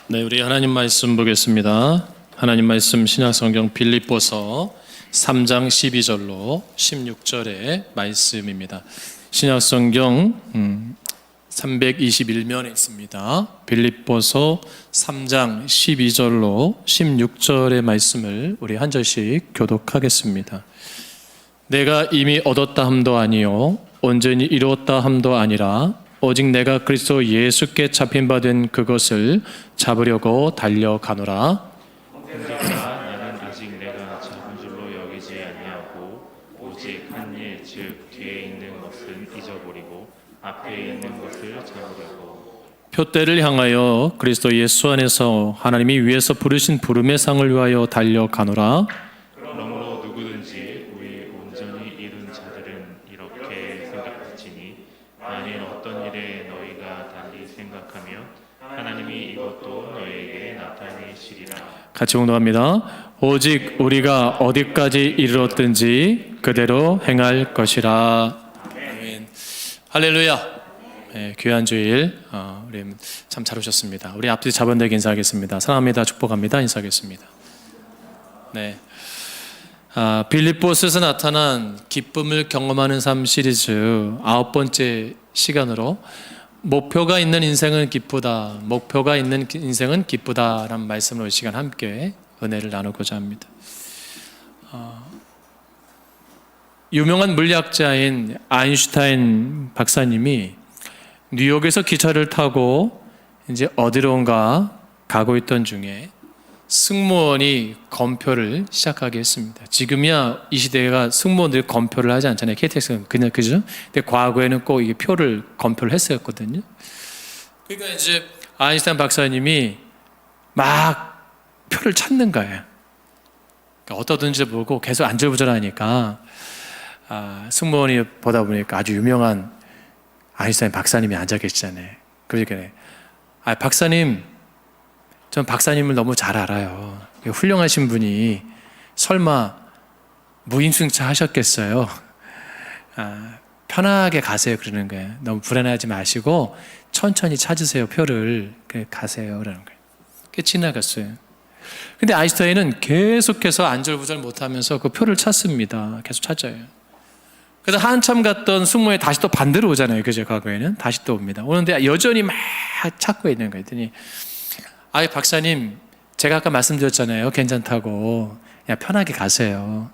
네, 우리 하나님 말씀 보겠습니다. 하나님 말씀 신약성경 빌립보서 3장 12절로 16절의 말씀입니다. 신약성경 321면에 있습니다. 빌립보서 3장 12절로 16절의 말씀을 우리 한 절씩 교독하겠습니다. 내가 이미 얻었다 함도 아니요 온전히 이루었다 함도 아니라 오직 내가 그리스도 예수께 잡힌 바 된 그것을 잡으려고 달려가노라. 나는 아직 내가 잡은 줄로 여기지 아니하고 오직 한 일 즉 뒤에 있는 것은 잊어버리고 앞에 있는 것을 잡으려고 표대를 향하여 그리스도 예수 안에서 하나님이 위에서 부르신 부름의 상을 위하여 달려가노라. 그러므로 누구든지 우리 온전히 이룬 자들은 이렇게 생각할지니 만일 어떤 일에 너희가 달리 생각하며 하나님이 이것도 너희에게 나타내시리라. 같이 공독합니다. 오직 우리가 어디까지 이르렀든지 그대로 행할 것이라. 아멘. 할렐루야. 네, 귀한 주일 우리 참 잘 오셨습니다. 우리 앞뒤 자본되게 인사하겠습니다. 사랑합니다. 축복합니다. 인사하겠습니다. 네, 빌립보서에서 나타난 기쁨을 경험하는 삶 시리즈 9번째 시간으로 목표가 있는 인생은 기쁘다, 목표가 있는 인생은 기쁘다라는 말씀으로 이 시간 함께 은혜를 나누고자 합니다. 유명한 물리학자인 아인슈타인 박사님이 뉴욕에서 기차를 타고 이제 어디론가 가고 있던 중에 승무원이 검표를 시작하게 했습니다. 지금이야 이 시대가 승무원들이 검표를 하지 않잖아요. KTX는 그냥 그죠? 근데 과거에는 꼭 이게 표를 검표를 했었거든요. 그러니까 이제 아인슈타인 박사님이 막 표를 찾는 거예요. 그러니까 어떠든지 모르고 계속 안절부절하니까 승무원이 보다 보니까 아주 유명한 아인슈타인 박사님이 앉아 계시잖아요. 그러니까 박사님, 전 박사님을 너무 잘 알아요. 훌륭하신 분이 설마 무임승차 하셨겠어요? 편하게 가세요 그러는 거예요. 너무 불안해하지 마시고 천천히 찾으세요. 표를 가세요 그러는 거예요. 그게 지나갔어요. 근데 아인슈타인은 계속해서 안절부절 못하면서 그 표를 찾습니다. 계속 찾아요. 그래서 한참 갔던 승무원이 다시 또 반대로 오잖아요. 그죠? 과거에는 다시 또 옵니다. 오는데 여전히 막 찾고 있는 거예요. 그랬더니 박사님, 제가 아까 말씀드렸잖아요. 괜찮다고. 그냥 편하게 가세요.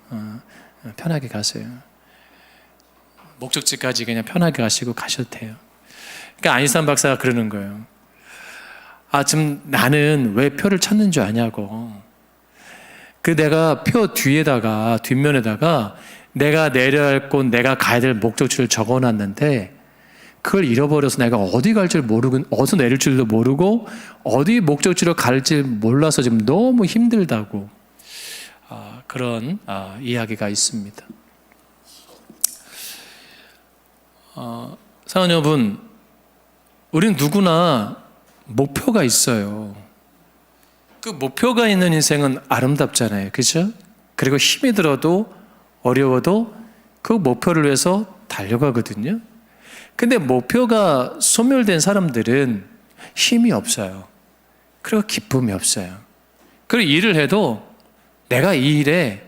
편하게 가세요. 목적지까지 그냥 편하게 가시고 가셔도 돼요. 그러니까 아인슈타인 박사가 그러는 거예요. 지금 나는 왜 표를 찾는 줄 아냐고. 내가 표 뒤에다가, 뒷면에다가 내가 내려야 할 곳, 내가 가야 될 목적지를 적어놨는데 그걸 잃어버려서 내가 어디 갈 줄 모르고 어디서 내릴 줄도 모르고 어디 목적지로 갈지 몰라서 지금 너무 힘들다고 그런 이야기가 있습니다. 사랑하는 여러분, 우리는 누구나 목표가 있어요. 그 목표가 있는 인생은 아름답잖아요. 그렇죠? 그리고 힘이 들어도 어려워도 그 목표를 위해서 달려가거든요. 근데 목표가 소멸된 사람들은 힘이 없어요. 그리고 기쁨이 없어요. 그리고 일을 해도 내가 이 일에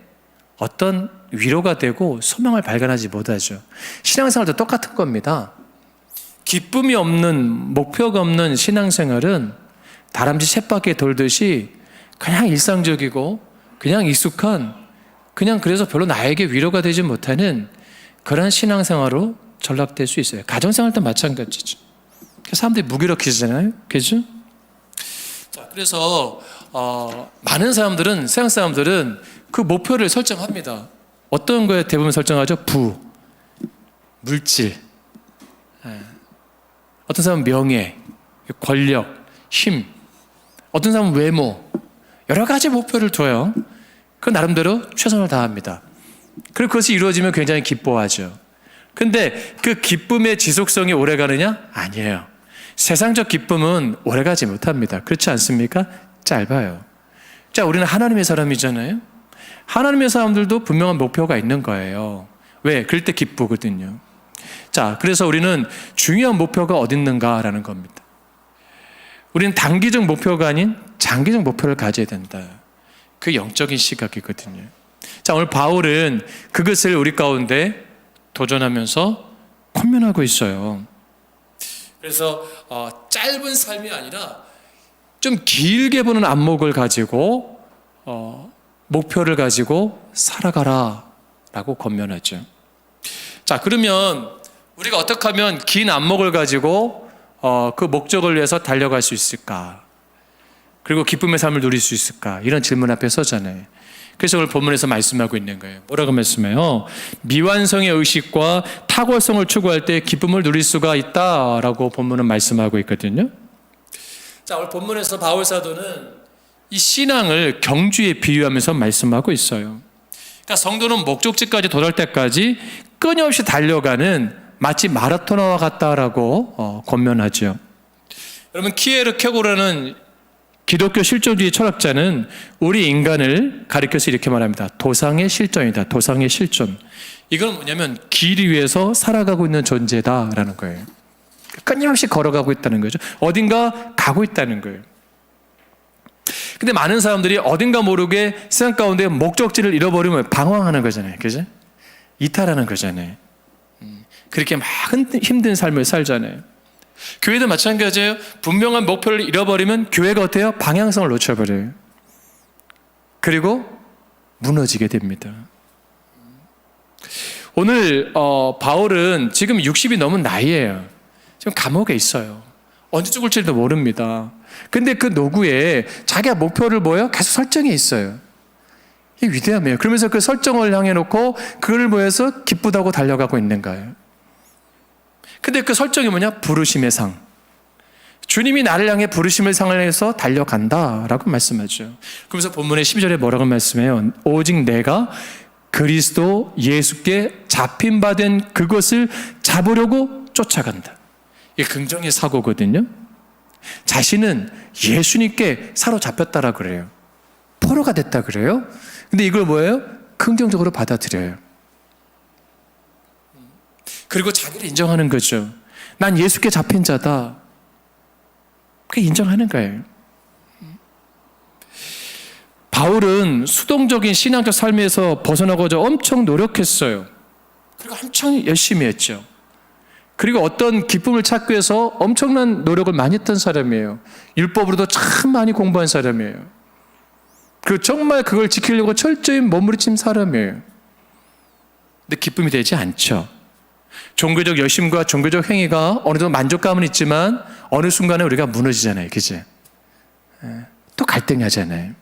어떤 위로가 되고 소망을 발견하지 못하죠. 신앙생활도 똑같은 겁니다. 기쁨이 없는, 목표가 없는 신앙생활은 다람쥐 쳇바퀴 돌듯이 그냥 일상적이고 그냥 익숙한, 그냥 그래서 별로 나에게 위로가 되지 못하는 그런 신앙생활로 전락될 수 있어요. 가정생활도 마찬가지죠. 사람들이 무기력해지잖아요. 그죠? 자, 그래서 많은 사람들은, 세상 사람들은 그 목표를 설정합니다. 어떤 거에 대부분 설정하죠? 물질, 어떤 사람은 명예, 권력, 힘, 어떤 사람은 외모, 여러 가지 목표를 둬요. 그 나름대로 최선을 다합니다. 그리고 그것이 이루어지면 굉장히 기뻐하죠. 근데 그 기쁨의 지속성이 오래 가느냐? 아니에요. 세상적 기쁨은 오래 가지 못합니다. 그렇지 않습니까? 짧아요. 자, 우리는 하나님의 사람이잖아요. 하나님의 사람들도 분명한 목표가 있는 거예요. 왜? 그럴 때 기쁘거든요. 자, 그래서 우리는 중요한 목표가 어디 있는가라는 겁니다. 우리는 단기적 목표가 아닌 장기적 목표를 가져야 된다. 그 영적인 시각이거든요. 자, 오늘 바울은 그것을 우리 가운데 도전하면서 권면하고 있어요. 그래서 짧은 삶이 아니라 좀 길게 보는 안목을 가지고 목표를 가지고 살아가라 라고 권면하죠. 자, 그러면 우리가 어떻게 하면 긴 안목을 가지고 그 목적을 위해서 달려갈 수 있을까? 그리고 기쁨의 삶을 누릴 수 있을까? 이런 질문 앞에 서잖아요. 그래서 오늘 본문에서 말씀하고 있는 거예요. 뭐라고 말씀해요? 미완성의 의식과 탁월성을 추구할 때 기쁨을 누릴 수가 있다라고 본문은 말씀하고 있거든요. 자, 오늘 본문에서 바울 사도는 이 신앙을 경주에 비유하면서 말씀하고 있어요. 그러니까 성도는 목적지까지 도달 때까지 끊임없이 달려가는 마치 마라토너와 같다라고 권면하죠. 여러분, 키에르케고라는 기독교 실존주의 철학자는 우리 인간을 가리켜서 이렇게 말합니다. 도상의 실존이다. 도상의 실존. 이건 뭐냐면 길 위에서 살아가고 있는 존재다라는 거예요. 끊임없이 걸어가고 있다는 거죠. 어딘가 가고 있다는 거예요. 근데 많은 사람들이 어딘가 모르게 세상 가운데 목적지를 잃어버리면 방황하는 거잖아요. 그죠? 이탈하는 거잖아요. 그렇게 막 힘든 삶을 살잖아요. 교회도 마찬가지예요. 분명한 목표를 잃어버리면 교회가 어때요? 방향성을 놓쳐버려요. 그리고 무너지게 됩니다. 오늘 바울은 지금 60이 넘은 나이예요. 지금 감옥에 있어요. 언제 죽을지도 모릅니다. 근데 그 노구에 자기가 목표를 계속 설정해 있어요. 이게 위대함이에요. 그러면서 그 설정을 향해 놓고 그걸 모여서 기쁘다고 달려가고 있는 거예요. 근데 그 설정이 뭐냐? 부르심의 상. 주님이 나를 향해 부르심의 상을 해서 달려간다라고 말씀하죠. 그러면서 본문의 12절에 뭐라고 말씀해요? 오직 내가 그리스도 예수께 잡힌 바 된 그것을 잡으려고 쫓아간다. 이게 긍정의 사고거든요. 자신은 예수님께 사로잡혔다라 그래요. 포로가 됐다 그래요. 근데 이걸 뭐예요? 긍정적으로 받아들여요. 그리고 자기를 인정하는 거죠. 난 예수께 잡힌 자다. 그게 인정하는 거예요. 바울은 수동적인 신앙적 삶에서 벗어나고자 엄청 노력했어요. 그리고 엄청 열심히 했죠. 그리고 어떤 기쁨을 찾기 위해서 엄청난 노력을 많이 했던 사람이에요. 율법으로도 참 많이 공부한 사람이에요. 그리고 정말 그걸 지키려고 철저히 몸부림친 사람이에요. 근데 기쁨이 되지 않죠. 종교적 열심과 종교적 행위가 어느 정도 만족감은 있지만 어느 순간에 우리가 무너지잖아요. 그치? 또 갈등이 하잖아요.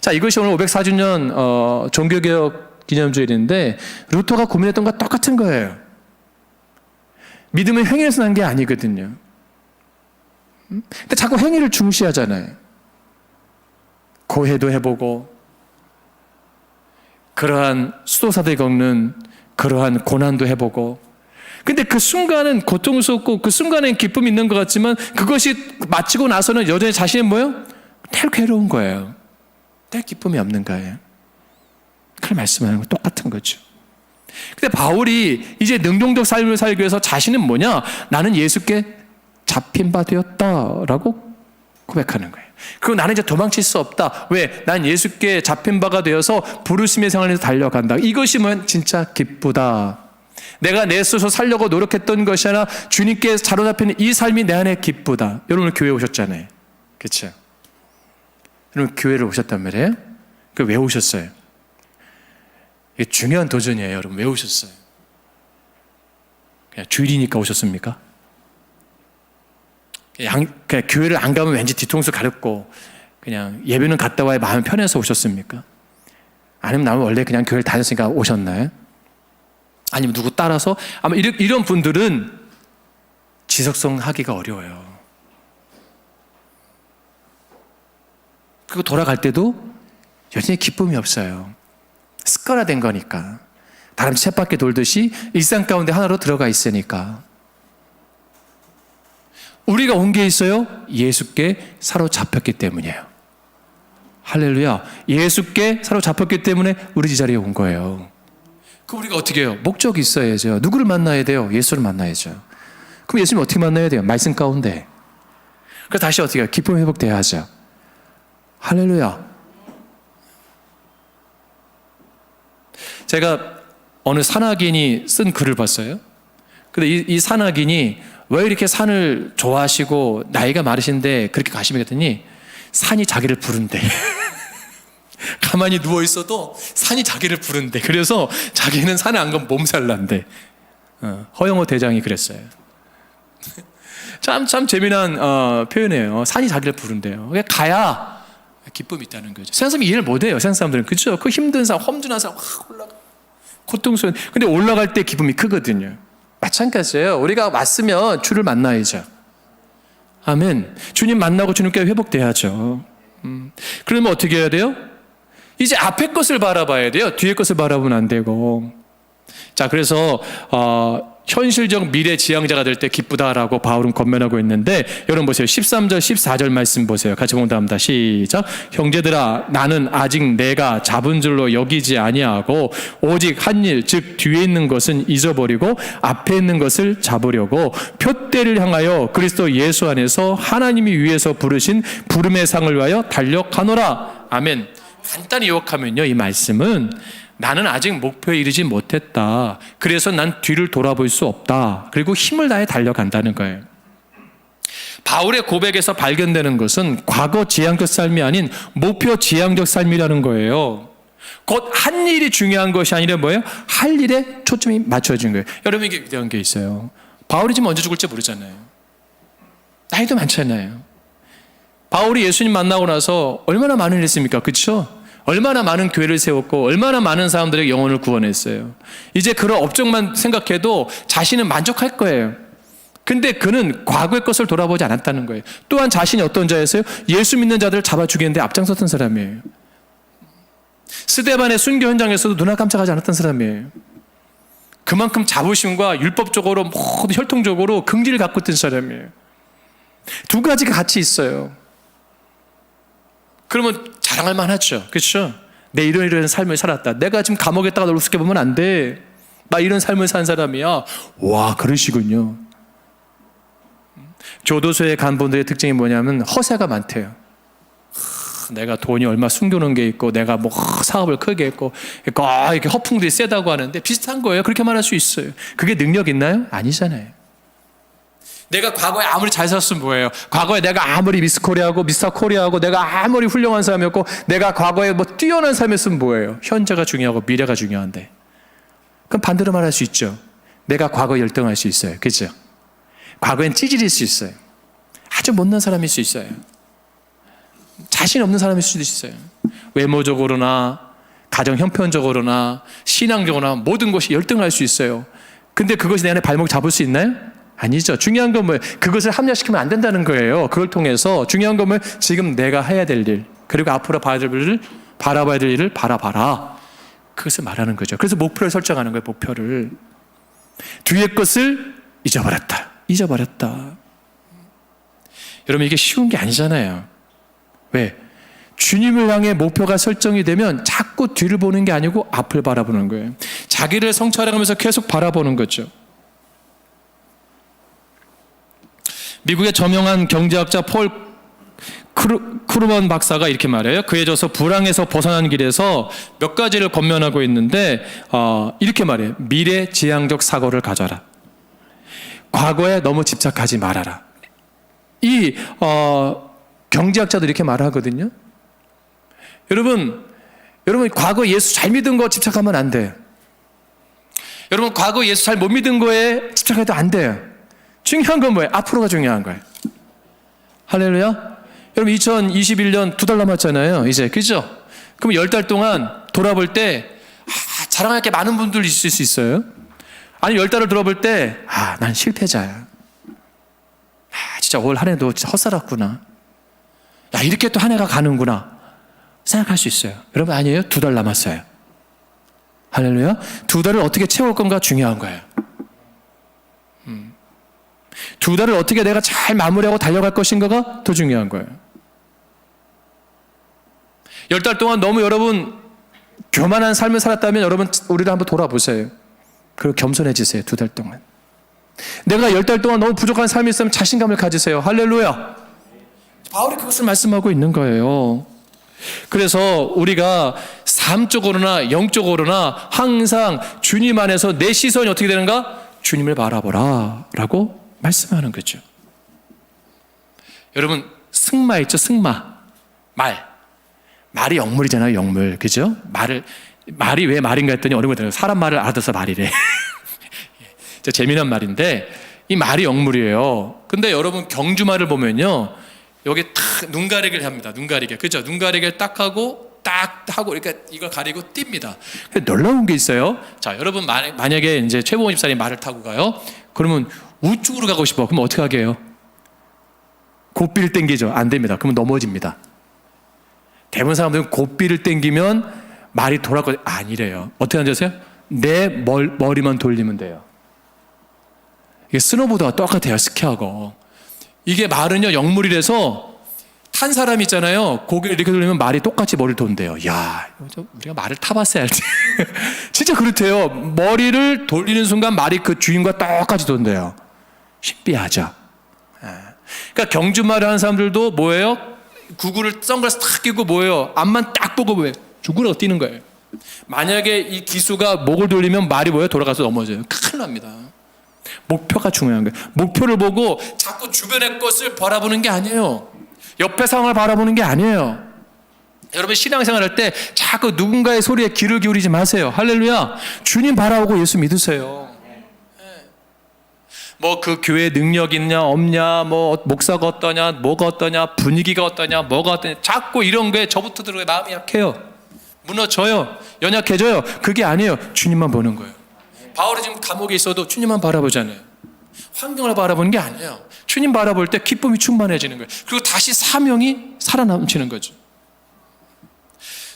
자, 이것이 오늘 504주년 종교개혁 기념주일인데 루터가 고민했던 것과 똑같은 거예요. 믿음은 행위에서 난 게 아니거든요. 근데 자꾸 행위를 중시하잖아요. 고해도 해보고 그러한 수도사들이 겪는 그러한 고난도 해보고 근데 그 순간은 고통스럽고 그 순간엔 기쁨이 있는 것 같지만 그것이 마치고 나서는 여전히 자신은 뭐예요? 늘 괴로운 거예요. 늘 기쁨이 없는 거예요. 그걸 말씀하는 건 똑같은 거죠. 근데 바울이 이제 능동적 삶을 살기 위해서 자신은 뭐냐? 나는 예수께 잡힌 바 되었다라고 고백하는 거예요. 그리고 나는 이제 도망칠 수 없다. 왜? 난 예수께 잡힌 바가 되어서 부르심의 생활에서 달려간다. 이것이 뭐 진짜 기쁘다. 내가 내 스스로 살려고 노력했던 것이 아니라 주님께 사로잡히는 이 삶이 내 안에 기쁘다. 여러분 교회 오셨잖아요. 그렇죠? 여러분 교회를 오셨단 말이에요? 그 왜 오셨어요? 이게 중요한 도전이에요. 여러분 왜 오셨어요? 그냥 주일이니까 오셨습니까? 그냥 교회를 안 가면 왠지 뒤통수 가렵고 그냥 예배는 갔다 와야 마음 편해서 오셨습니까? 아니면 나는 원래 그냥 교회를 다녔으니까 오셨나요? 아니면 누구 따라서? 아마 이런 분들은 지속성 하기가 어려워요. 그리고 돌아갈 때도 여전히 기쁨이 없어요. 습관화된 거니까. 다람쥐 쳇바퀴 돌듯이 일상 가운데 하나로 들어가 있으니까. 우리가 온 게 있어요? 예수께 사로잡혔기 때문이에요. 할렐루야. 예수께 사로잡혔기 때문에 우리 이 자리에 온 거예요. 그럼 우리가 어떻게 해요? 목적이 있어야죠. 누구를 만나야 돼요? 예수를 만나야죠. 그럼 예수님 어떻게 만나야 돼요? 말씀 가운데. 그래서 다시 어떻게 해요? 기쁨이 회복돼야 하죠. 할렐루야. 제가 어느 산악인이 쓴 글을 봤어요. 근데 이 산악인이 왜 이렇게 산을 좋아하시고 나이가 많으신데 그렇게 가시게 했더니 산이 자기를 부른대. 가만히 누워 있어도 산이 자기를 부른대. 그래서 자기는 산에 안 가면 몸살 난대. 허영호 대장이 그랬어요. 참 재미난 표현이에요. 산이 자기를 부른대요. 가야 기쁨이 있다는 거죠. 세상 사람이 이해를 못해요. 세상 사람들은. 그렇죠? 그 힘든 삶, 험준한 삶, 올라가. 고통스러운. 근데 올라갈 때 기쁨이 크거든요. 마찬가지예요. 우리가 왔으면 주를 만나야죠. 아멘. 주님 만나고 주님께 회복돼야죠. 그러면 어떻게 해야 돼요? 이제 앞에 것을 바라봐야 돼요. 뒤에 것을 바라보면 안 되고. 자, 그래서 현실적 미래 지향자가 될 때 기쁘다라고 바울은 권면하고 있는데, 여러분 보세요. 13절 14절 말씀 보세요. 같이 봉독합니다. 시작. 형제들아, 나는 아직 내가 잡은 줄로 여기지 아니하고 오직 한 일, 즉 뒤에 있는 것은 잊어버리고 앞에 있는 것을 잡으려고 표대를 향하여 그리스도 예수 안에서 하나님이 위에서 부르신 부름의 상을 위하여 달려가노라. 아멘. 간단히 요약하면요, 이 말씀은 나는 아직 목표에 이르지 못했다. 그래서 난 뒤를 돌아볼 수 없다. 그리고 힘을 다해 달려간다는 거예요. 바울의 고백에서 발견되는 것은 과거 지향적 삶이 아닌 목표 지향적 삶이라는 거예요. 곧 한 일이 중요한 것이 아니라 뭐예요? 할 일에 초점이 맞춰진 거예요. 여러분에게 위대한 게 있어요. 바울이 지금 언제 죽을지 모르잖아요. 나이도 많잖아요. 바울이 예수님 만나고 나서 얼마나 많은 일 했습니까? 그렇죠? 얼마나 많은 교회를 세웠고 얼마나 많은 사람들의 영혼을 구원했어요. 이제 그런 업적만 생각해도 자신은 만족할 거예요. 근데 그는 과거의 것을 돌아보지 않았다는 거예요. 또한 자신이 어떤 자였어요? 예수 믿는 자들을 잡아 죽이는데 앞장섰던 사람이에요. 스데반의 순교 현장에서도 눈을 깜짝하지 않았던 사람이에요. 그만큼 자부심과 율법적으로 모두 혈통적으로 긍지를 갖고 있던 사람이에요. 두 가지가 같이 있어요. 그러면 자랑할 만하죠. 그렇죠? 내 이런 삶을 살았다. 내가 지금 감옥에 있다가 널 우습게 보면 안 돼. 나 이런 삶을 산 사람이야. 와, 그러시군요. 교도소에 간 분들의 특징이 뭐냐면 허세가 많대요. 내가 돈이 얼마 숨겨놓은 게 있고 내가 뭐 사업을 크게 했고 이렇게 허풍들이 세다고 하는데 비슷한 거예요. 그렇게 말할 수 있어요. 그게 능력 있나요? 아니잖아요. 내가 과거에 아무리 잘 살았으면 뭐예요? 과거에 내가 아무리 미스 코리아하고 미스터 코리아하고 내가 아무리 훌륭한 사람이었고 내가 과거에 뭐 뛰어난 삶이었으면 뭐예요? 현재가 중요하고 미래가 중요한데. 그럼 반대로 말할 수 있죠. 내가 과거에 열등할 수 있어요. 그렇죠? 과거엔 찌질일 수 있어요. 아주 못난 사람일 수 있어요. 자신 없는 사람일 수도 있어요. 외모적으로나 가정 형편적으로나 신앙적으로나 모든 것이 열등할 수 있어요. 근데 그것이 내 안에 발목 잡을 수 있나요? 아니죠. 중요한 건 뭐예요? 그것을 합리화시키면 안 된다는 거예요. 그걸 통해서 중요한 건 뭐예요? 지금 내가 해야 될 일, 그리고 앞으로 바라봐야 될 일을 바라봐라. 그것을 말하는 거죠. 그래서 목표를 설정하는 거예요. 목표를. 뒤의 것을 잊어버렸다. 여러분, 이게 쉬운 게 아니잖아요. 왜? 주님을 향해 목표가 설정이 되면 자꾸 뒤를 보는 게 아니고 앞을 바라보는 거예요. 자기를 성찰하면서 계속 바라보는 거죠. 미국의 저명한 경제학자 폴 크루먼 박사가 이렇게 말해요. 그에 져서 불황에서 벗어난 길에서 몇 가지를 권면하고 있는데 이렇게 말해요. 미래 지향적 사고를 가져라. 과거에 너무 집착하지 말아라. 이 경제학자도 이렇게 말하거든요. 여러분 과거 예수 잘 믿은 거 집착하면 안 돼요. 여러분 과거 예수 잘 못 믿은 거에 집착해도 안 돼요. 중요한 건 뭐예요? 앞으로가 중요한 거예요. 할렐루야. 여러분 2021년 2달 남았잖아요. 이제 그죠? 그럼 10달 동안 돌아볼 때 자랑할 게 많은 분들 있을 수 있어요. 아니 10달을 돌아볼 때 난 실패자야. 진짜 올 한 해도 진짜 헛살았구나. 이렇게 또 한 해가 가는구나 생각할 수 있어요. 여러분 아니에요? 2달 남았어요. 할렐루야. 2달을 어떻게 채울 건가 중요한 거예요. 2달을 어떻게 내가 잘 마무리하고 달려갈 것인가가 더 중요한 거예요. 10달 동안 너무 여러분 교만한 삶을 살았다면 여러분 우리를 한번 돌아보세요. 그리고 겸손해지세요. 2달 동안. 내가 10달 동안 너무 부족한 삶이 있으면 자신감을 가지세요. 할렐루야. 바울이 그것을 말씀하고 있는 거예요. 그래서 우리가 삶적으로나 영적으로나 항상 주님 안에서 내 시선이 어떻게 되는가? 주님을 바라보라 라고 말씀하는 거죠. 여러분, 승마 있죠? 승마. 말이 영물이잖아요. 영물. 그죠? 말이 왜 말인가 했더니 어느 분들은 사람 말을 알아서 말이래. 재미난 말인데 이 말이 영물이에요. 근데 여러분 경주말을 보면요, 여기 탁 눈 가리기를 합니다. 눈 가리기. 그죠? 눈 가리기를 딱 하고 그러니까 이걸 가리고 뜁니다. 놀라운 게 있어요. 자, 여러분 만약에 이제 최보원 집사님 말을 타고 가요. 그러면 우측으로 가고 싶어. 그럼 어떻게 하게 해요? 고삐를 당기죠. 안 됩니다. 그러면 넘어집니다. 대부분 사람들은 고삐를 당기면 말이 돌아갈 거 아니래요. 어떻게 하는지 아세요? 내 머리만 돌리면 돼요. 이게 스노보드와 똑같아요. 스키하고. 이게 말은요, 영물이라서 탄 사람 있잖아요. 고개를 이렇게 돌리면 말이 똑같이 머리를 돈대요. 야, 우리가 말을 타봤어야 할지. 진짜 그렇대요. 머리를 돌리는 순간 말이 그 주인과 똑같이 돈대요. 신비하죠. 그러니까 경주말을 하는 사람들도 뭐예요? 구구를 선글라스 탁 끼고 뭐예요? 앞만 딱 보고 뭐예요? 죽으라고 뛰는 거예요. 만약에 이 기수가 목을 돌리면 말이 뭐예요? 돌아가서 넘어져요. 큰일 납니다. 목표가 중요한 거예요. 목표를 보고 자꾸 주변의 것을 바라보는 게 아니에요. 옆에 상황을 바라보는 게 아니에요. 여러분 신앙생활 할 때 자꾸 누군가의 소리에 귀를 기울이지 마세요. 할렐루야. 주님 바라보고 예수 믿으세요. 뭐 그 교회 능력 있냐 없냐, 뭐 목사가 어떠냐, 뭐가 어떠냐, 분위기가 어떠냐, 뭐가 어떠냐, 자꾸 이런 거에 저부터 들어가 마음이 약해요. 무너져요. 연약해져요. 그게 아니에요. 주님만 보는 거예요. 바울이 지금 감옥에 있어도 주님만 바라보잖아요. 환경을 바라보는 게 아니에요. 주님 바라볼 때 기쁨이 충만해지는 거예요. 그리고 다시 사명이 살아남치는 거죠.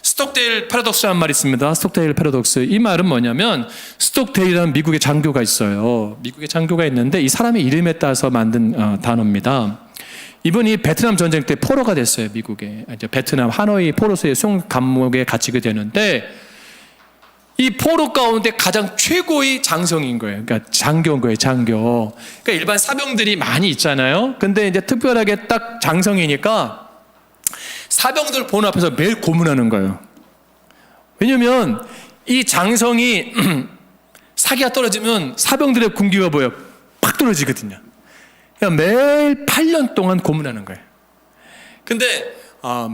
스톡데일 패러독스라는 말이 있습니다. 스톡데일 패러독스. 이 말은 뭐냐면, 스톡데일이라는 미국의 장교가 있어요. 미국의 장교가 있는데 이 사람의 이름에 따라서 만든 단어입니다. 이분이 베트남 전쟁 때 포로가 됐어요. 미국에. 이제 베트남 하노이 포로소의 수용 감옥에 갇히게 되는데, 이 포로 가운데 가장 최고의 장성인 거예요. 그러니까 장교인 거예요. 장교. 그러니까 일반 사병들이 많이 있잖아요. 근데 이제 특별하게 딱 장성이니까 사병들 보는 앞에서 매일 고문하는 거예요. 왜냐면 이 장성이 사기가 떨어지면 사병들의 군기가 뭐예요? 팍 떨어지거든요. 그러니까 매일 8년 동안 고문하는 거예요. 근데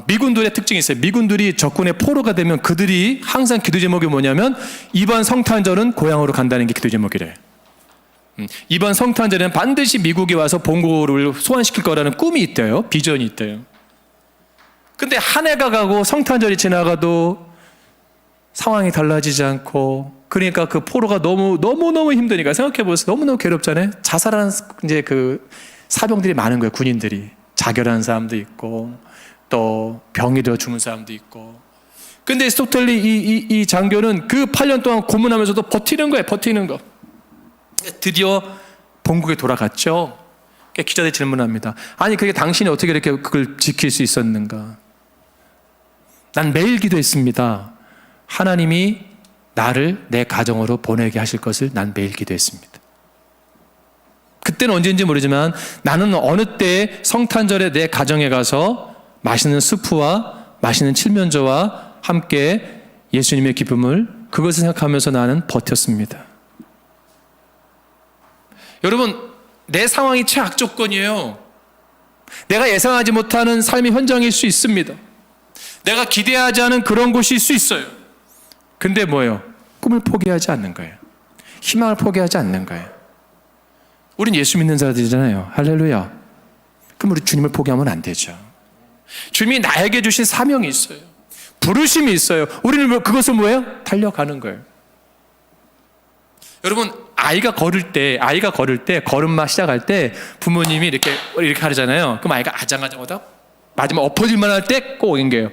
미군들의 특징이 있어요. 미군들이 적군의 포로가 되면 그들이 항상 기도 제목이 뭐냐면, 이번 성탄절은 고향으로 간다는 게 기도 제목이래요. 이번 성탄절에는 반드시 미국에 와서 본고를 소환시킬 거라는 꿈이 있대요. 비전이 있대요. 근데 한 해가 가고 성탄절이 지나가도 상황이 달라지지 않고, 그러니까 그 포로가 너무너무 힘드니까, 생각해 보세요. 너무너무 괴롭잖아요. 자살하는 이제 그 사병들이 많은 거예요. 군인들이. 자결하는 사람도 있고, 또 병이 되어 죽는 사람도 있고. 근데 스톡델리 이 장교는 그 8년 동안 고문하면서도 버티는 거예요. 버티는 거. 드디어 본국에 돌아갔죠. 기자들이 질문합니다. 아니, 그게 당신이 어떻게 이렇게 그걸 지킬 수 있었는가? 난 매일 기도했습니다. 하나님이 나를 내 가정으로 보내게 하실 것을 난 매일 기도했습니다. 그때는 언제인지 모르지만 나는 어느 때에 성탄절에 내 가정에 가서 맛있는 스프와 맛있는 칠면조와 함께 예수님의 기쁨을, 그것을 생각하면서 나는 버텼습니다. 여러분, 내 상황이 최악 조건이에요. 내가 예상하지 못하는 삶의 현장일 수 있습니다. 내가 기대하지 않은 그런 곳일 수 있어요. 근데 뭐예요? 꿈을 포기하지 않는 거예요. 희망을 포기하지 않는 거예요. 우린 예수 믿는 자들이잖아요. 할렐루야. 그럼 우리 주님을 포기하면 안 되죠. 주님이 나에게 주신 사명이 있어요. 부르심이 있어요. 우리는 그것을 뭐예요? 달려가는 거예요. 여러분, 아이가 걸을 때 걸음마 시작할 때 부모님이 이렇게 하잖아요. 그럼 아이가 아장아장하다 마지막 엎어질만 할 때 꼭 옮겨요.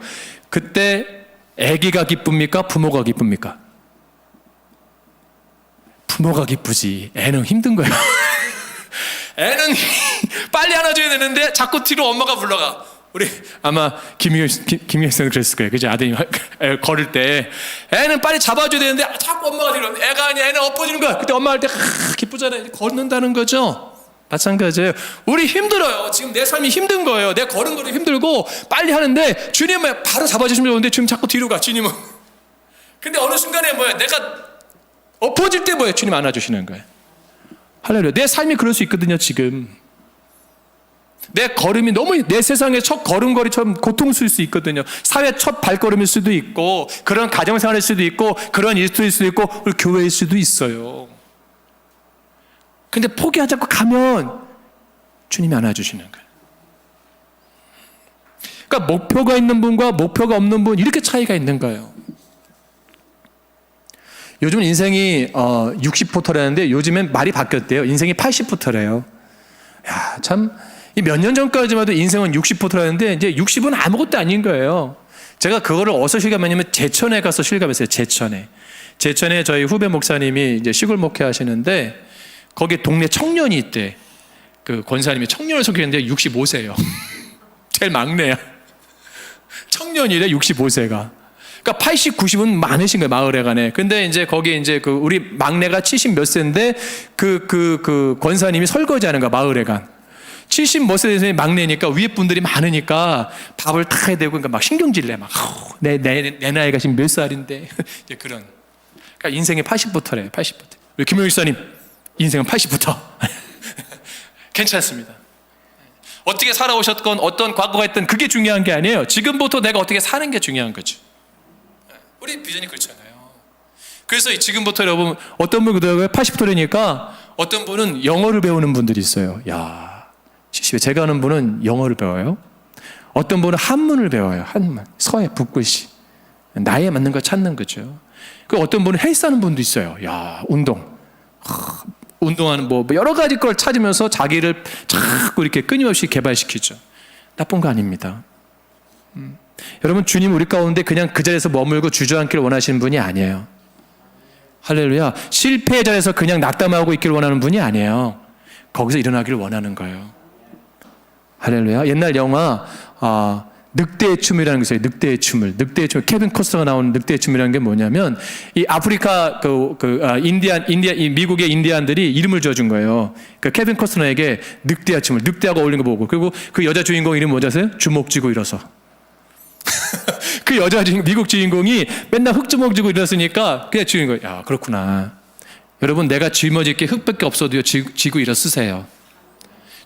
그때 아기가 기쁩니까? 부모가 기쁩니까? 부모가 기쁘지. 애는 힘든 거예요. 애는 빨리 안아줘야 되는데 자꾸 뒤로 엄마가 불러가. 우리 아마 김희경 씨는 그랬을 거예요. 그죠? 아드님 걸을 때 애는 빨리 잡아줘야 되는데 자꾸 엄마가 뒤로, 애가 아니야. 애는 엎어지는 거야. 그때 엄마 할 때 기쁘잖아요. 걷는다는 거죠. 마찬가지예요. 우리 힘들어요. 지금 내 삶이 힘든 거예요. 내 걸음걸이 힘들고 빨리 하는데 주님은 바로 잡아주시면 좋은데 주님 자꾸 뒤로 가, 주님은. 근데 어느 순간에 뭐야, 내가 엎어질 때 뭐야, 주님 안아주시는 거예요. 할렐루야. 내 삶이 그럴 수 있거든요. 지금 내 걸음이 너무 내 세상의 첫 걸음걸이처럼 고통스러울 수 있거든요. 사회 첫 발걸음일 수도 있고, 그런 가정생활일 수도 있고, 그런 일터일 수도 있고, 우리 교회일 수도 있어요. 근데 포기하지 않고 가면 주님이 안아주시는 거예요. 그러니까 목표가 있는 분과 목표가 없는 분, 이렇게 차이가 있는 거예요. 요즘 인생이 60포터라는데 요즘엔 말이 바뀌었대요. 인생이 80포터래요. 야, 참, 몇 년 전까지만 해도 인생은 60포터라는데 이제 60은 아무것도 아닌 거예요. 제가 그거를 어디서 실감했냐면 제천에 가서 실감했어요. 제천에 저희 후배 목사님이 이제 시골 목회 하시는데 거기 동네 청년이 있대. 그 권사님이 청년을 소개했는데 65세예요. 제일 막내야. 청년이래, 65세가. 그러니까 80, 90은 많으신 거예요, 마을에 간에. 근데 이제 거기 이제 그 우리 막내가 70 몇 세인데 그 권사님이 설거지하는 거야, 마을에 간. 70 몇 세에서 막내니까 위에 분들이 많으니까 밥을 다 해야 되고, 그러니까 막 신경질 내. 막, 내 나이가 지금 몇 살인데. 이제 그런. 그러니까 인생이 80부터래, 80부터. 우리 김용일 목사님, 인생은 80부터. 괜찮습니다. 어떻게 살아오셨건 어떤 과거가 있든 그게 중요한 게 아니에요. 지금부터 내가 어떻게 사는 게 중요한 거죠. 우리 비전이 그렇잖아요. 그래서 지금부터 여러분, 어떤 분은 80부터니까 어떤 분은 영어를 배우는 분들이 있어요. 야, 70에 제가 아는 분은 영어를 배워요. 어떤 분은 한문을 배워요. 한문, 서예, 붓글씨. 나이에 맞는 거 찾는 거죠. 그 어떤 분은 헬스하는 분도 있어요. 야, 운동하는 뭐 여러 가지 걸 찾으면서 자기를 자꾸 이렇게 끊임없이 개발시키죠. 나쁜 거 아닙니다. 여러분, 주님 우리 가운데 그냥 그 자리에서 머물고 주저앉기를 원하시는 분이 아니에요. 할렐루야. 실패의 자리에서 그냥 낙담하고 있기를 원하는 분이 아니에요. 거기서 일어나기를 원하는 거예요. 할렐루야. 옛날 영화 늑대의 춤이라는 게 있어요. 늑대의 춤. 케빈 코스터가 나오는 늑대의 춤이라는 게 뭐냐면, 이 아프리카 이 미국의 인디안들이 이름을 지어준 거예요. 그 케빈 코스터에게 늑대의 춤을, 늑대하고 어울리는 거 보고, 그리고 그 여자 주인공 이름 뭐지 아세요? 주먹 쥐고 일어서. 그 여자 미국 주인공이 맨날 흙 주먹 쥐고 일었으니까 그냥 주인공, 야, 그렇구나. 여러분, 내가 짊어질 게 흙밖에 없어도요, 쥐고 일어서세요.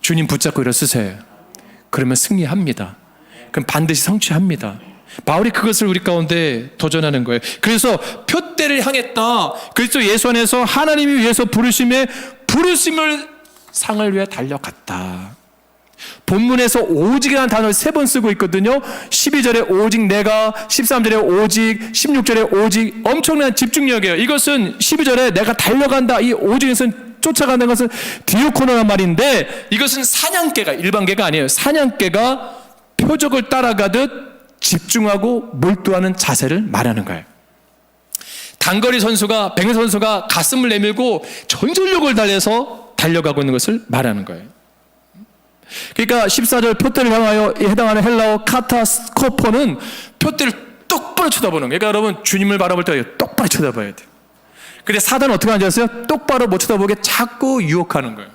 주님 붙잡고 일어서세요. 그러면 승리합니다. 그럼 반드시 성취합니다. 바울이 그것을 우리 가운데 도전하는 거예요. 그래서 표대를 향했다. 그리스도 예수 안에서 하나님이 위해서 부르심을 상을 위해 달려갔다. 본문에서 오직이라는 단어를 3번 쓰고 있거든요. 12절에 오직 내가, 13절에 오직, 16절에 오직. 엄청난 집중력이에요. 이것은 12절에 내가 달려간다. 이 오직에서는 쫓아가는 것은 디오코노란 말인데, 이것은 사냥개가, 일반개가 아니에요. 사냥개가 표적을 따라가듯 집중하고 몰두하는 자세를 말하는 거예요. 단거리 선수가, 백미 선수가 가슴을 내밀고 전술력을 달려서 달려가고 있는 것을 말하는 거예요. 그러니까 14절 표대를 향하여 해당하는 헬라어 카타스코퍼는 표대를 똑바로 쳐다보는 거예요. 그러니까 여러분, 주님을 바라볼 때 똑바로 쳐다봐야 돼요. 근데 사단은 어떻게 하는지 아세요? 똑바로 못 쳐다보게 자꾸 유혹하는 거예요.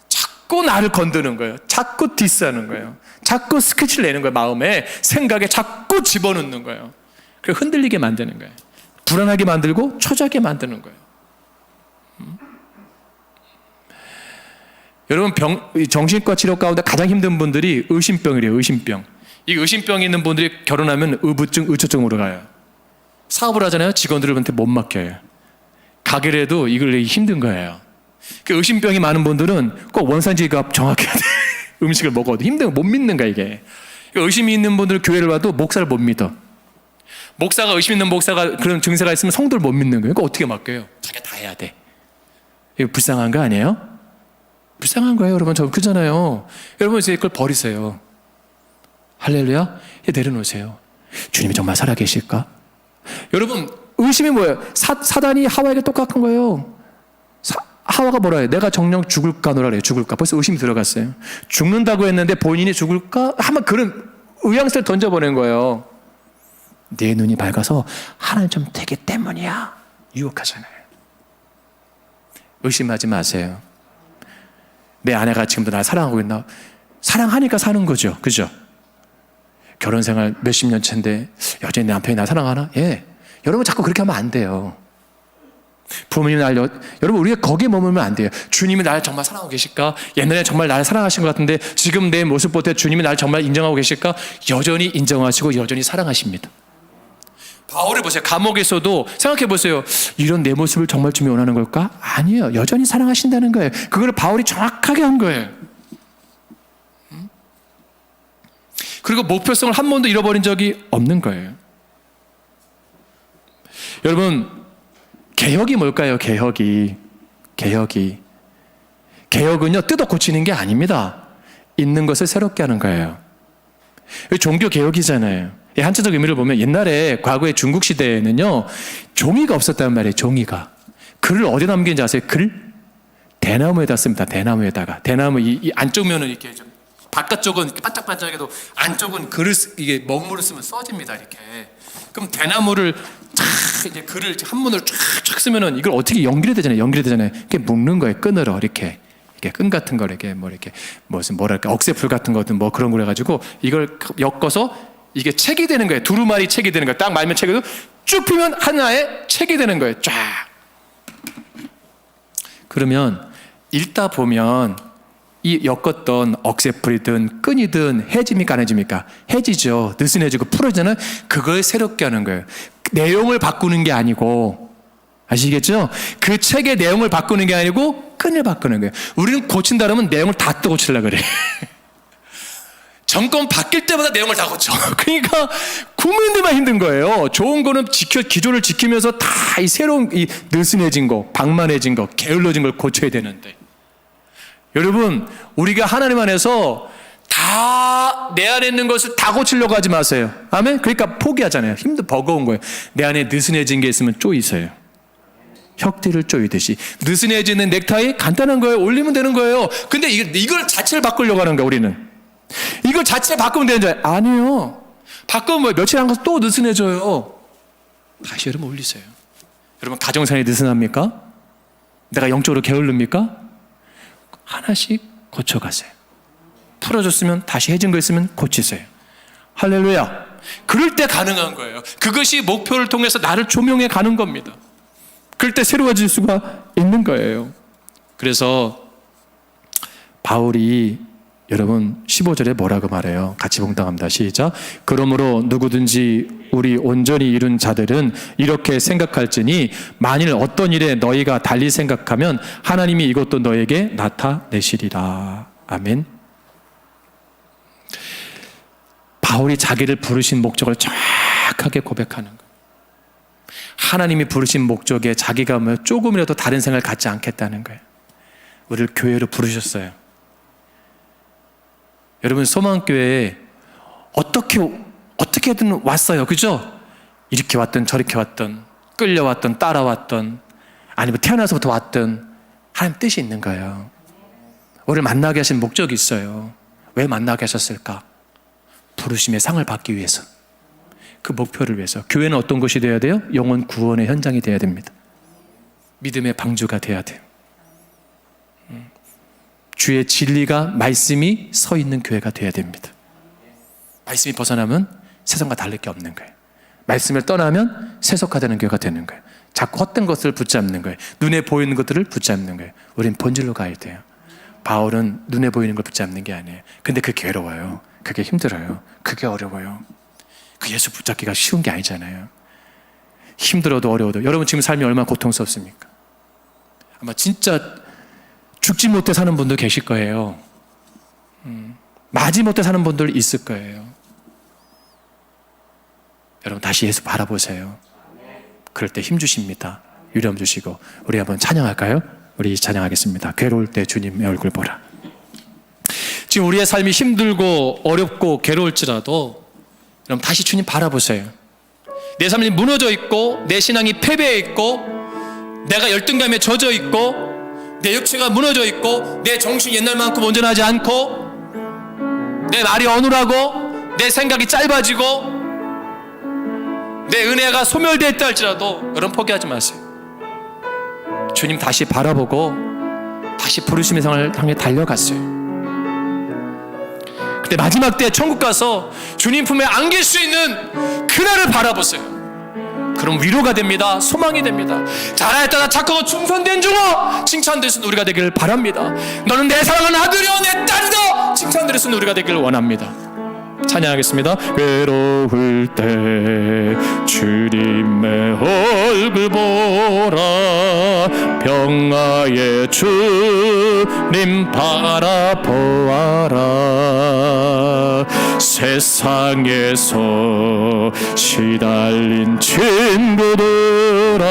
자꾸 나를 건드는 거예요. 자꾸 디스하는 거예요. 자꾸 스케치를 내는 거예요. 마음에, 생각에 자꾸 집어넣는 거예요. 그래서 흔들리게 만드는 거예요. 불안하게 만들고 초조하게 만드는 거예요. 여러분, 정신과 치료 가운데 가장 힘든 분들이 의심병이래요. 의심병. 이 의심병이 있는 분들이 결혼하면 의부증, 의처증으로 가요. 사업을 하잖아요. 직원들한테 못 맡겨요. 가게를 해도 이걸 힘든 거예요. 그 의심병이 많은 분들은 꼭 원산지가 정확해야 돼. 음식을 먹어도 힘든 거, 못 믿는 거야, 이게. 의심이 있는 분들 교회를 와도 목사를 못 믿어. 목사가, 의심 있는 목사가 그런 증세가 있으면 성도를 못 믿는 거예요. 그러니까 어떻게 맡겨요? 자기가 다 해야 돼. 이거 불쌍한 거 아니에요? 불쌍한 거예요, 여러분. 저 그잖아요. 여러분, 이제 그걸 버리세요. 할렐루야. 내려놓으세요. 주님이 정말 살아계실까? 여러분, 의심이 뭐예요? 사단이 하와에게 똑같은 거예요. 하와가 뭐라 해요? 내가 정녕 죽을까 노라 그래요. 죽을까. 벌써 의심이 들어갔어요. 죽는다고 했는데 본인이 죽을까? 한번 그런 의향세를 던져보낸 거예요. 내 눈이 밝아서 하나님 좀 되기 때문이야. 유혹하잖아요. 의심하지 마세요. 내 아내가 지금도 날 사랑하고 있나? 사랑하니까 사는 거죠. 그죠? 결혼 생활 몇십 년 차인데 여전히 내 남편이 날 사랑하나? 예. 여러분 자꾸 그렇게 하면 안 돼요. 부모님이 여러분 우리가 거기에 머물면 안 돼요. 주님이 나를 정말 사랑하고 계실까? 옛날에 정말 나를 사랑하신 것 같은데 지금 내 모습 볼 때 주님이 나를 정말 인정하고 계실까? 여전히 인정하시고 여전히 사랑하십니다. 바울을 보세요. 감옥에서도 생각해 보세요. 이런 내 모습을 정말 주님이 원하는 걸까? 아니에요. 여전히 사랑하신다는 거예요. 그걸 바울이 정확하게 한 거예요. 그리고 목표성을 한 번도 잃어버린 적이 없는 거예요. 여러분, 개혁이 뭘까요? 개혁은요, 뜯어 고치는 게 아닙니다. 있는 것을 새롭게 하는 거예요. 종교 개혁이잖아요. 한자적 의미를 보면 옛날에 과거의 중국 시대에는요, 종이가 없었단 말이에요. 종이가. 글을 어디에 남기는지 아세요? 글? 대나무에다 씁니다. 대나무에다가. 대나무 이 안쪽 면은 이렇게 좀 바깥쪽은 이렇게 반짝반짝해도 안쪽은 글을 이게 먹물을 쓰면 써집니다. 이렇게. 그럼 대나무를 이제 글을 한문을 쫙 쓰면은 이걸 어떻게 연결이 되잖아요. 이렇게 묶는 거예요. 끈으로 이렇게 끈 같은 거 이렇게 뭐랄까 억새풀 같은 거든 뭐 그런 걸 해가지고 이걸 엮어서 이게 책이 되는 거예요. 두루마리 책이 되는 거예요. 딱 말면 책이 쭉 피면 하나의 책이 되는 거예요. 쫙. 그러면 읽다 보면 이 엮었던 억새풀이든 끈이든 해집니까 안 해집니까? 해지죠. 느슨해지고 풀어지는 그걸 새롭게 하는 거예요. 내용을 바꾸는 게 아니고, 아시겠죠? 그 책의 내용을 바꾸는 게 아니고 끈을 바꾸는 거예요. 우리는 고친다 그러면 내용을 다 또 고치려고 그래. 정권 바뀔 때마다 내용을 다 고쳐. 그러니까 국민들만 힘든 거예요. 좋은 거는 기조를 지키면서 다 이 새로운 이 느슨해진 거, 방만해진 거, 게을러진 걸 고쳐야 되는데, 여러분, 우리가 하나님 안에서 다 내 안에 있는 것을 다 고치려고 하지 마세요. 아멘? 그러니까 포기하잖아요. 힘도 버거운 거예요. 내 안에 느슨해진 게 있으면 쪼이세요. 혁띠를 쪼이듯이. 느슨해지는 넥타이 간단한 거예요. 올리면 되는 거예요. 근데 이걸 자체를 바꾸려고 하는 거예요, 우리는. 이걸 자체 바꾸면 되는 줄 아니에요. 바꾸면 뭐 며칠 안 가서 또 느슨해져요. 다시 여러분 올리세요. 여러분 가정생활이 느슨합니까? 내가 영적으로 게을릅니까? 하나씩 고쳐가세요. 풀어줬으면 다시 해진 거 있으면 고치세요. 할렐루야. 그럴 때 가능한 거예요. 그것이 목표를 통해서 나를 조명해 가는 겁니다. 그럴 때 새로워질 수가 있는 거예요. 그래서 바울이 여러분 15절에 뭐라고 말해요? 같이 봉독합니다. 시작. 그러므로 누구든지 우리 온전히 이룬 자들은 이렇게 생각할지니 만일 어떤 일에 너희가 달리 생각하면 하나님이 이것도 너에게 나타내시리라. 아멘. 바울이 자기를 부르신 목적을 정확하게 고백하는 거예요. 하나님이 부르신 목적에 자기가 뭐 조금이라도 다른 생각을 갖지 않겠다는 거예요. 우리를 교회로 부르셨어요. 여러분 소망교회에 어떻게든 왔어요. 그죠? 이렇게 왔든 저렇게 왔든 끌려왔든 따라왔든 아니면 태어나서부터 왔든 하나님 뜻이 있는 거예요. 우리를 만나게 하신 목적이 있어요. 왜 만나게 하셨을까? 부르심의 상을 받기 위해서. 그 목표를 위해서. 교회는 어떤 곳이 되어야 돼요? 영혼 구원의 현장이 되어야 됩니다. 믿음의 방주가 되어야 돼요. 주의 진리가 말씀이 서 있는 교회가 되어야 됩니다. 말씀이 벗어나면 세상과 다를 게 없는 거예요. 말씀을 떠나면 세속화되는 교회가 되는 거예요. 자꾸 헛된 것을 붙잡는 거예요. 눈에 보이는 것들을 붙잡는 거예요. 우린 본질로 가야 돼요. 바울은 눈에 보이는 걸 붙잡는 게 아니에요. 근데 그게 괴로워요. 그게 힘들어요. 그게 어려워요. 그 예수 붙잡기가 쉬운 게 아니잖아요. 힘들어도 어려워도. 여러분 지금 삶이 얼마나 고통스럽습니까? 아마 진짜 죽지 못해 사는 분들 계실 거예요. 마지 못해 사는 분들 있을 거예요. 여러분 다시 예수 바라보세요. 그럴 때 힘 주십니다. 유령 주시고. 우리 한번 찬양할까요? 우리 찬양하겠습니다. 괴로울 때 주님의 얼굴 보라. 지금 우리의 삶이 힘들고 어렵고 괴로울지라도 여러분 다시 주님 바라보세요. 내 삶이 무너져 있고 내 신앙이 패배해 있고 내가 열등감에 젖어 있고 내 육체가 무너져 있고 내 정신이 옛날만큼 온전하지 않고 내 말이 어눌하고 내 생각이 짧아지고 내 은혜가 소멸되었다 할지라도 여러분 포기하지 마세요. 주님 다시 바라보고 다시 부르심의 상을 향해 달려갔어요. 근데 마지막 때 천국 가서 주님 품에 안길 수 있는 그날을 바라보세요. 그럼 위로가 됩니다. 소망이 됩니다. 잘하였다 착하고 충성된 종아, 칭찬될 수 있는 우리가 되기를 바랍니다. 너는 내 사랑하는 아들이여 내 딸이다, 칭찬될 수 있는 우리가 되기를 원합니다. 찬양하겠습니다. 외로울 때 주님의 얼굴 보라, 평화의 주님 바라보아라. 세상에서 시달린 친구들아,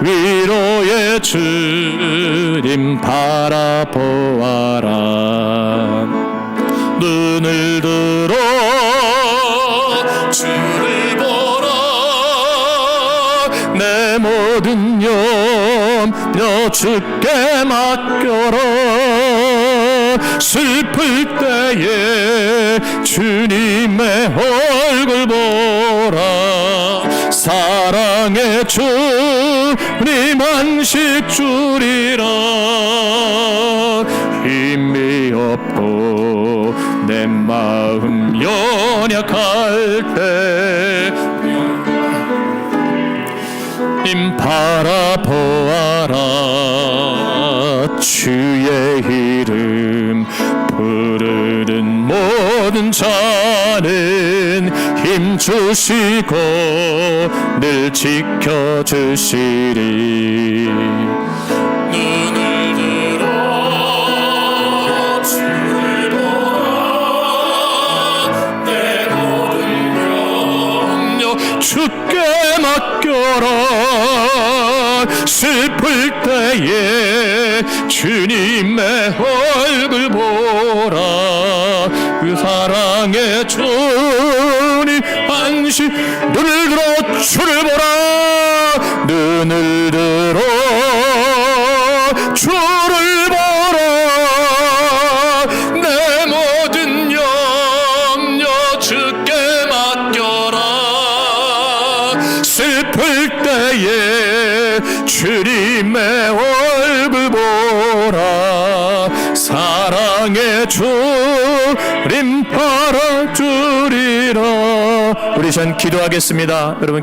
위로의 주님 바라보아라. 눈을 들어 주를 보라, 내 모든 염려 주께 맡겨라. 슬플 때에 주님의 얼굴 보라, 사랑의 주님 안식 주리라. 힘이 없고 내 마음 연약할 때 님 바라보아라. 주의 이름 부르는 모든 자는 힘 주시고 늘 지켜주시리. 눈을 들어 주를 보라, 내 모든 염려 주께 맡겨라. 슬플 때에 주님의 얼굴 보라, 그 사랑의 주님 안식. 눈을 들어 주를 보라, 눈을 들어 주를 보라, 내 모든 염려 주께 맡겨라. 슬플 때에 주님의 얼굴 보라, 사랑의 주님 바라주리라. 우리 전 기도하겠습니다. 여러분